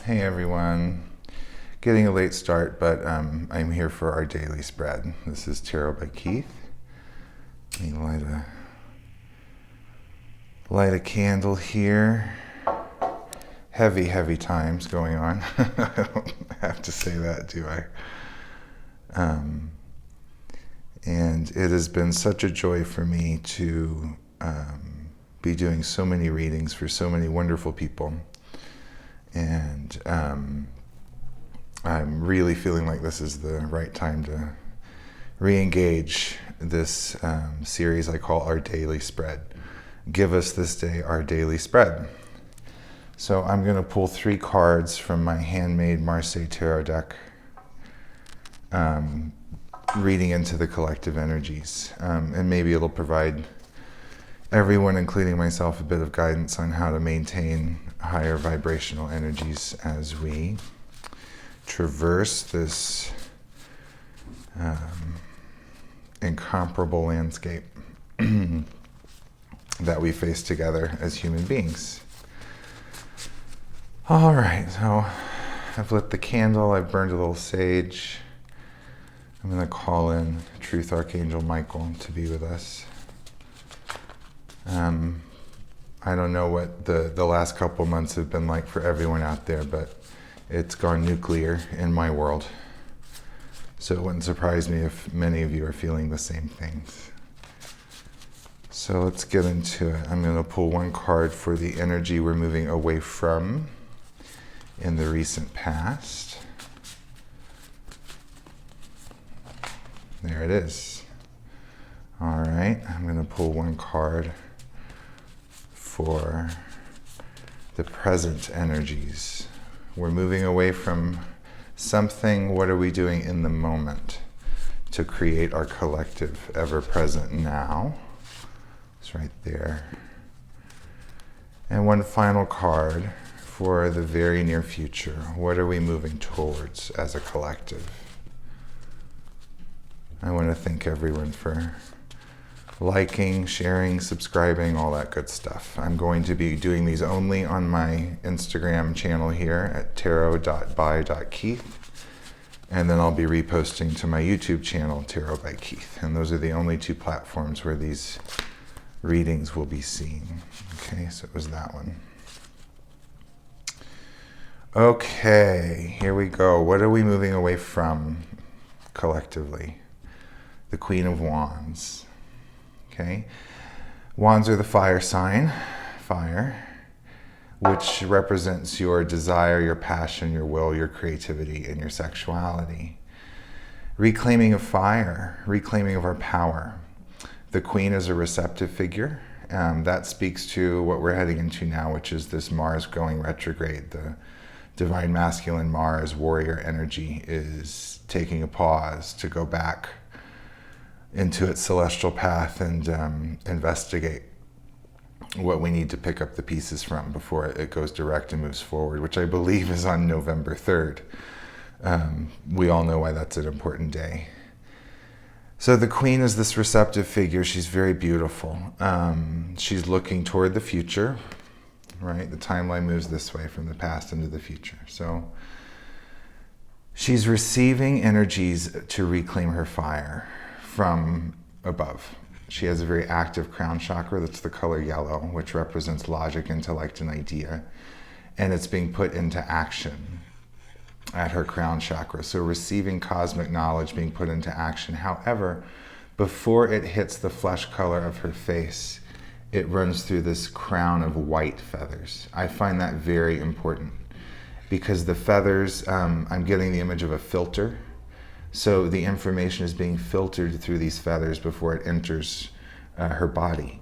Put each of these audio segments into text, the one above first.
Hey everyone. Getting a late start, but I'm here for our daily spread. This is Tarot by Keith. Let me light a candle here. Heavy times going on. I don't have to say that, do I? And it has been such a joy for me to be doing so many readings for so many wonderful people. And I'm really feeling like this is the right time to re-engage this series I call Our Daily Spread. Give us this day our daily spread. So I'm going to pull 3 cards from my handmade Marseille Tarot deck, reading into the collective energies. And maybe it'll provide everyone, including myself, a bit of guidance on how to maintain higher vibrational energies as we traverse this incomparable landscape that we face together as human beings. All right, so I've lit the candle, I've burned a little sage. I'm going to call in Truth Archangel Michael to be with us. I don't know what the last couple months have been like for everyone out there, but it's gone nuclear in my world. So it wouldn't surprise me if many of you are feeling the same things. So let's get into it. I'm going to pull 1 card for the energy we're moving away from in the recent past. There it is. All right, I'm going to pull 1 card for the present energies. We're moving away from something. What are we doing in the moment to create our collective ever-present now? It's right there. And 1 final card for the very near future. What are we moving towards as a collective? I want to thank everyone for liking, sharing, subscribing, all that good stuff. I'm going to be doing these only on my Instagram channel here at tarot.by.keith. And then I'll be reposting to my YouTube channel, Tarot by Keith. And those are the only 2 platforms where these readings will be seen. Okay, so it was that one. Okay, here we go. What are we moving away from collectively? The Queen of Wands. Okay, wands are the fire sign, fire, which represents your desire, your passion, your will, your creativity, and your sexuality. Reclaiming of fire, reclaiming of our power. The Queen is a receptive figure. That speaks to what we're heading into now, which is this Mars going retrograde. The divine masculine Mars warrior energy is taking a pause to go back into its celestial path and investigate what we need to pick up the pieces from before it goes direct and moves forward, which I believe is on November 3rd. We all know why that's an important day. So the Queen is this receptive figure. She's very beautiful. She's looking toward the future, right? The timeline moves this way from the past into the future. So she's receiving energies to reclaim her fire from above. She has a very active crown chakra that's the color yellow, which represents logic, intellect, and idea. And it's being put into action at her crown chakra. So receiving cosmic knowledge being put into action. However, before it hits the flesh color of her face, it runs through this crown of white feathers. I find that very important because the feathers, I'm getting the image of a filter. So the information is being filtered through these feathers before it enters her body.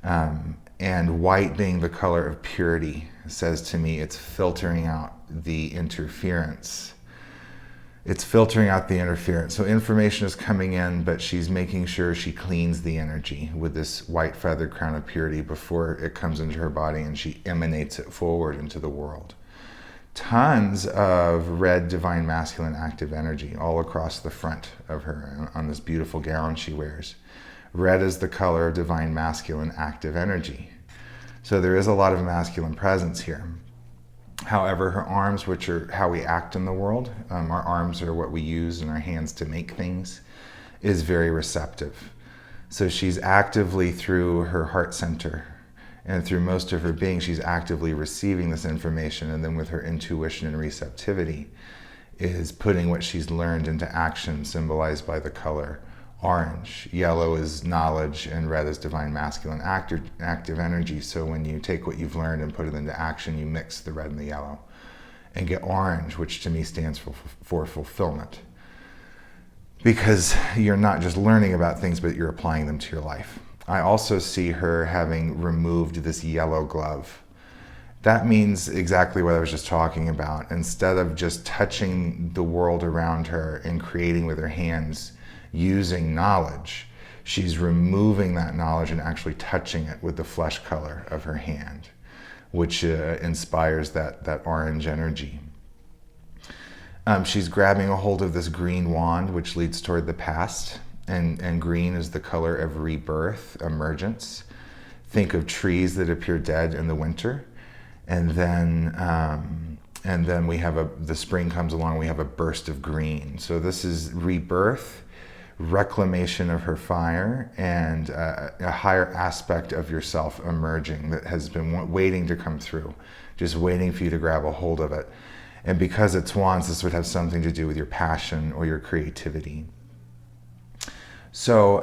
And white being the color of purity says to me it's filtering out the interference. It's filtering out the interference. So information is coming in, but she's making sure she cleans the energy with this white feathered crown of purity before it comes into her body and she emanates it forward into the world. Tons of red divine masculine active energy all across the front of her on this beautiful gown she wears. Red is the color of divine masculine active energy. So there is a lot of masculine presence here. However, her arms, which are how we act in the world, our arms are what we use and our hands to make things, is very receptive. So she's actively, through her heart center and through most of her being, she's actively receiving this information, and then with her intuition and receptivity is putting what she's learned into action, symbolized by the color orange. Yellow is knowledge and red is divine masculine, active energy. So when you take what you've learned and put it into action, you mix the red and the yellow and get orange, which to me stands for fulfillment. Because you're not just learning about things, but you're applying them to your life. I also see her having removed this yellow glove. That means exactly what I was just talking about. Instead of just touching the world around her and creating with her hands using knowledge, she's removing that knowledge and actually touching it with the flesh color of her hand, which inspires that orange energy. She's grabbing a hold of this green wand, which leads toward the past. And green is the color of rebirth, emergence. Think of trees that appear dead in the winter. And then we have the spring comes along, we have a burst of green. So this is rebirth, reclamation of her fire, and a higher aspect of yourself emerging that has been waiting to come through, just waiting for you to grab a hold of it. And because it's wands, this would have something to do with your passion or your creativity. So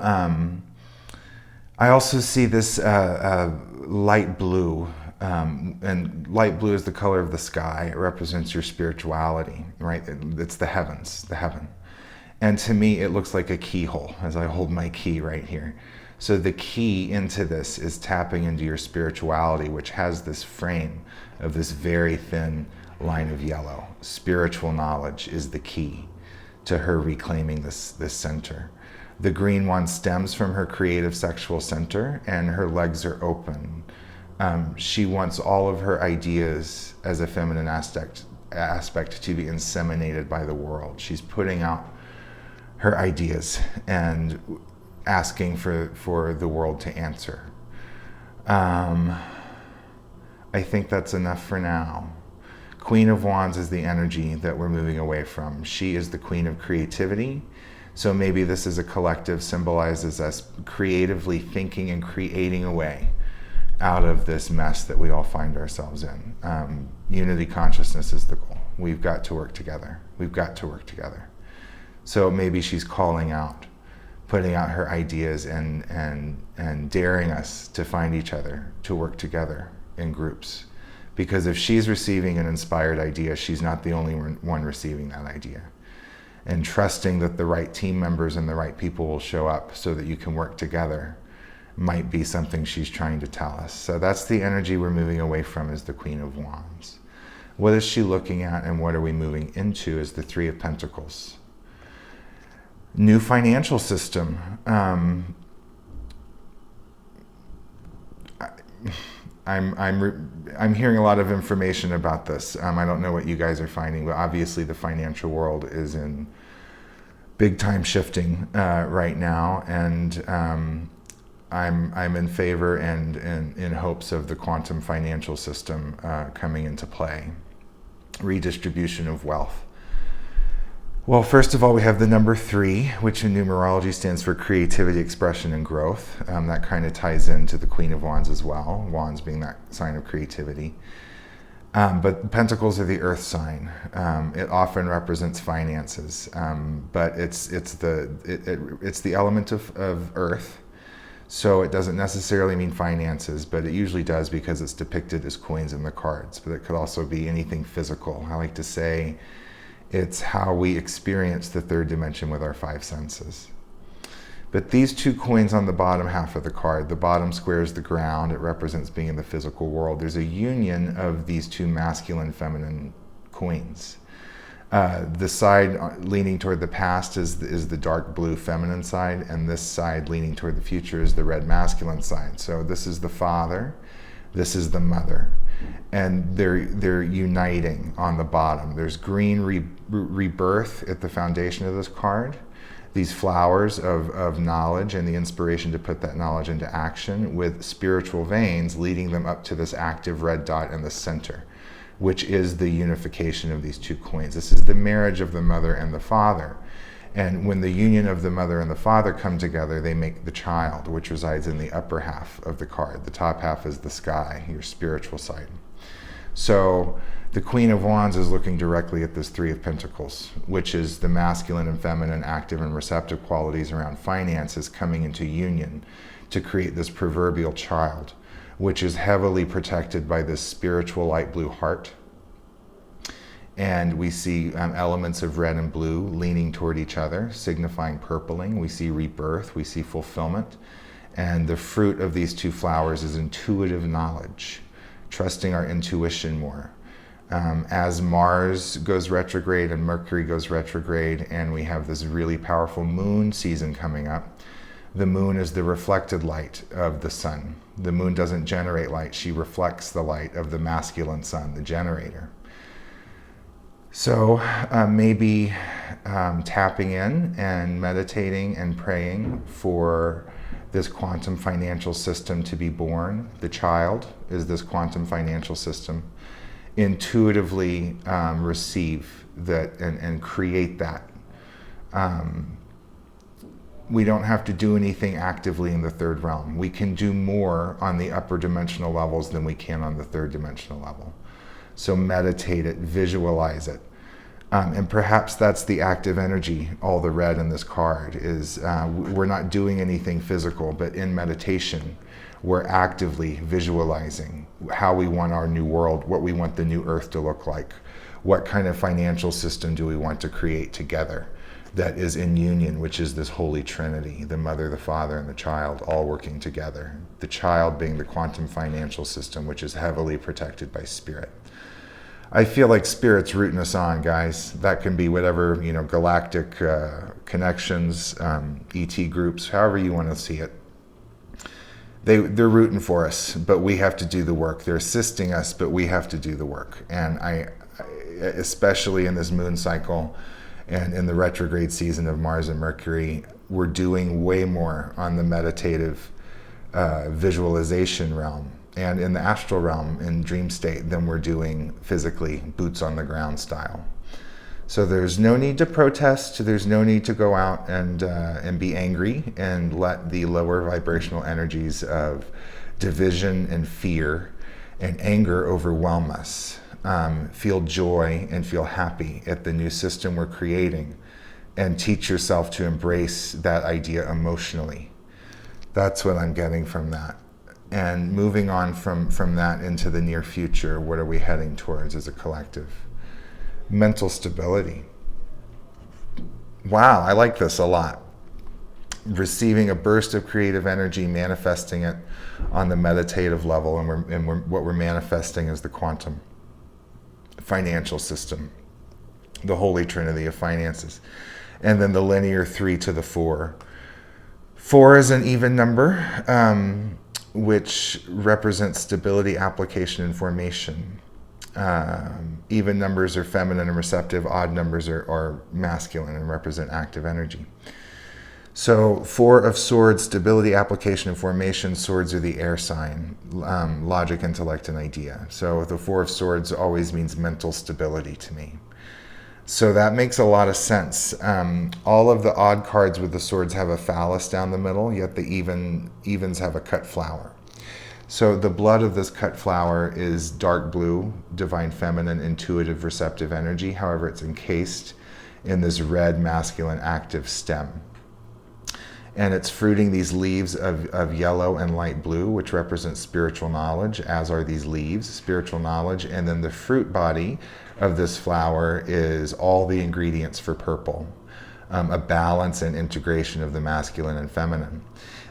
I also see this light blue, and light blue is the color of the sky. It represents your spirituality, right? It's the heavens, the heaven. And to me, it looks like a keyhole as I hold my key right here. So the key into this is tapping into your spirituality, which has this frame of this very thin line of yellow. Spiritual knowledge is the key to her reclaiming this center. The green one stems from her creative sexual center, and her legs are open. She wants all of her ideas as a feminine aspect to be inseminated by the world. She's putting out her ideas and asking for the world to answer. I think that's enough for now. Queen of Wands is the energy that we're moving away from. She is the queen of creativity. So maybe this is a collective, symbolizes us creatively thinking and creating a way out of this mess that we all find ourselves in. Unity consciousness is the goal. We've got to work together. We've got to work together. So maybe she's calling out, putting out her ideas and daring us to find each other, to work together in groups. Because if she's receiving an inspired idea, she's not the only one receiving that idea. And trusting that the right team members and the right people will show up so that you can work together might be something she's trying to tell us. So that's the energy we're moving away from, is the Queen of Wands. What is she looking at, and what are we moving into, is the Three of Pentacles. New financial system. I'm hearing a lot of information about this. I don't know what you guys are finding, but obviously the financial world is in big time shifting right now, and I'm in favor and in hopes of the quantum financial system coming into play. Redistribution of wealth. Well, first of all, we have the number 3, which in numerology stands for creativity, expression, and growth. That kind of ties into the Queen of Wands as well, Wands being that sign of creativity. But Pentacles are the earth sign. It often represents finances, but it's the element of earth. So it doesn't necessarily mean finances, but it usually does because it's depicted as coins in the cards. But it could also be anything physical. I like to say it's how we experience the third dimension with our 5 senses. But these 2 coins on the bottom half of the card, the bottom square is the ground. It represents being in the physical world. There's a union of these 2 masculine, feminine coins. The side leaning toward the past is the dark blue feminine side, and this side leaning toward the future is the red masculine side. So this is the father, this is the mother. And they're uniting on the bottom. There's green rebirth at the foundation of this card. These flowers of knowledge and the inspiration to put that knowledge into action, with spiritual veins leading them up to this active red dot in the center, which is the unification of these two coins. This is the marriage of the mother and the father. And when the union of the mother and the father come together, they make the child, which resides in the upper half of the card. The top half is the sky, your spiritual side. So the Queen of Wands is looking directly at this Three of Pentacles, which is the masculine and feminine, active and receptive qualities around finances coming into union to create this proverbial child, which is heavily protected by this spiritual light blue heart. And we see elements of red and blue leaning toward each other, signifying purpling. We see rebirth, we see fulfillment. And the fruit of these two flowers is intuitive knowledge, trusting our intuition more. As Mars goes retrograde and Mercury goes retrograde, and we have this really powerful moon season coming up, the moon is the reflected light of the sun. The moon doesn't generate light, she reflects the light of the masculine sun, the generator. So maybe tapping in and meditating and praying for this quantum financial system to be born. The child is this quantum financial system. Intuitively receive that and create that. We don't have to do anything actively in the third realm. We can do more on the upper dimensional levels than we can on the third dimensional level. So meditate it, visualize it. And perhaps that's the active energy, all the red in this card, is we're not doing anything physical, but in meditation, we're actively visualizing how we want our new world, what we want the new earth to look like, what kind of financial system do we want to create together that is in union, which is this holy trinity, the mother, the father, and the child all working together. The child being the quantum financial system, which is heavily protected by spirit. I feel like spirit's rooting us on, guys. That can be whatever, galactic connections, ET groups, however you want to see it. They're rooting for us, but we have to do the work. They're assisting us, but we have to do the work. And I especially in this moon cycle and in the retrograde season of Mars and Mercury, we're doing way more on the meditative visualization realm and in the astral realm in dream state than we're doing physically, boots on the ground style. So there's no need to protest. There's no need to go out and be angry and let the lower vibrational energies of division and fear and anger overwhelm us. Feel joy and feel happy at the new system we're creating, and teach yourself to embrace that idea emotionally. That's what I'm getting from that. And moving on from that into the near future, what are we heading towards as a collective? Mental stability. Wow, I like this a lot. Receiving a burst of creative energy, manifesting it on the meditative level, and what we're manifesting is the quantum financial system, the holy trinity of finances. And then the linear 3 to the 4. 4 is an even number, which represents stability, application, and formation. Even numbers are feminine and receptive, odd numbers are masculine and represent active energy. So 4 of swords, stability, application, and formation. Swords are the air sign, logic, intellect, and idea. So the 4 of swords always means mental stability to me. So that makes a lot of sense. All of the odd cards with the swords have a phallus down the middle, yet the evens have a cut flower. So the blood of this cut flower is dark blue, divine feminine, intuitive, receptive energy. However, it's encased in this red, masculine, active stem. And it's fruiting these leaves of yellow and light blue, which represents spiritual knowledge, as are these leaves, spiritual knowledge. And then the fruit body of this flower is all the ingredients for purple, a balance and integration of the masculine and feminine.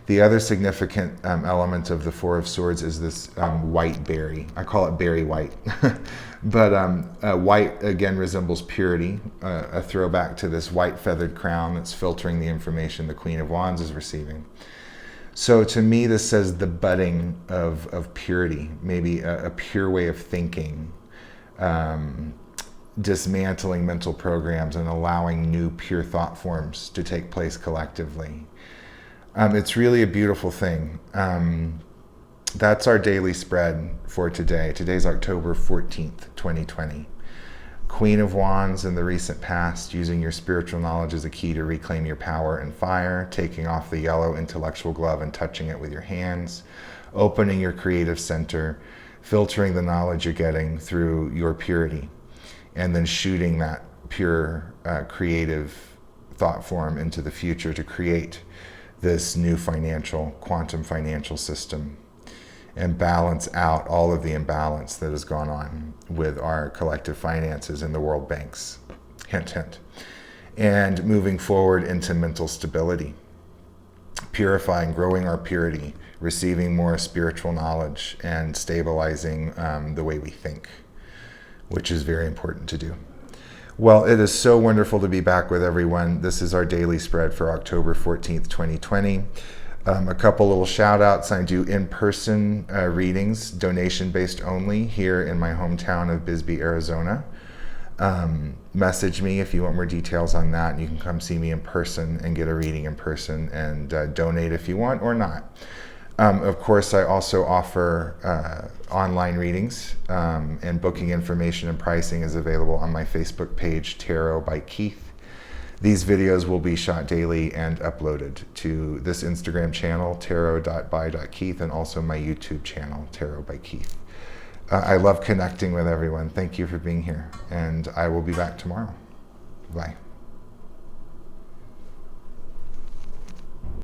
The other significant element of the 4 of swords is this white berry. I call it berry white. But white, again, resembles purity, a throwback to this white feathered crown that's filtering the information the Queen of Wands is receiving. So to me, this says the budding of purity, maybe a pure way of thinking, dismantling mental programs and allowing new pure thought forms to take place collectively. It's really a beautiful thing. That's our daily spread for today. Today's October 14th, 2020. Queen of Wands in the recent past, using your spiritual knowledge as a key to reclaim your power and fire, taking off the yellow intellectual glove and touching it with your hands, opening your creative center, filtering the knowledge you're getting through your purity, and then shooting that pure creative thought form into the future to create this new quantum financial system and balance out all of the imbalance that has gone on with our collective finances in the world banks. Hint, hint. And moving forward into mental stability, purifying, growing our purity, receiving more spiritual knowledge, and stabilizing the way we think, which is very important to do. Well, it is so wonderful to be back with everyone. This is our daily spread for October 14th, 2020. A couple little shout outs. I do in-person readings, donation-based only, here in my hometown of Bisbee, Arizona. Message me if you want more details on that, and you can come see me in person and get a reading in person and donate if you want or not. Of course, I also offer online readings, and booking information and pricing is available on my Facebook page, Tarot by Keith. These videos will be shot daily and uploaded to this Instagram channel, tarot.by.keith, and also my YouTube channel, Tarot by Keith. I love connecting with everyone. Thank you for being here, and I will be back tomorrow. Bye.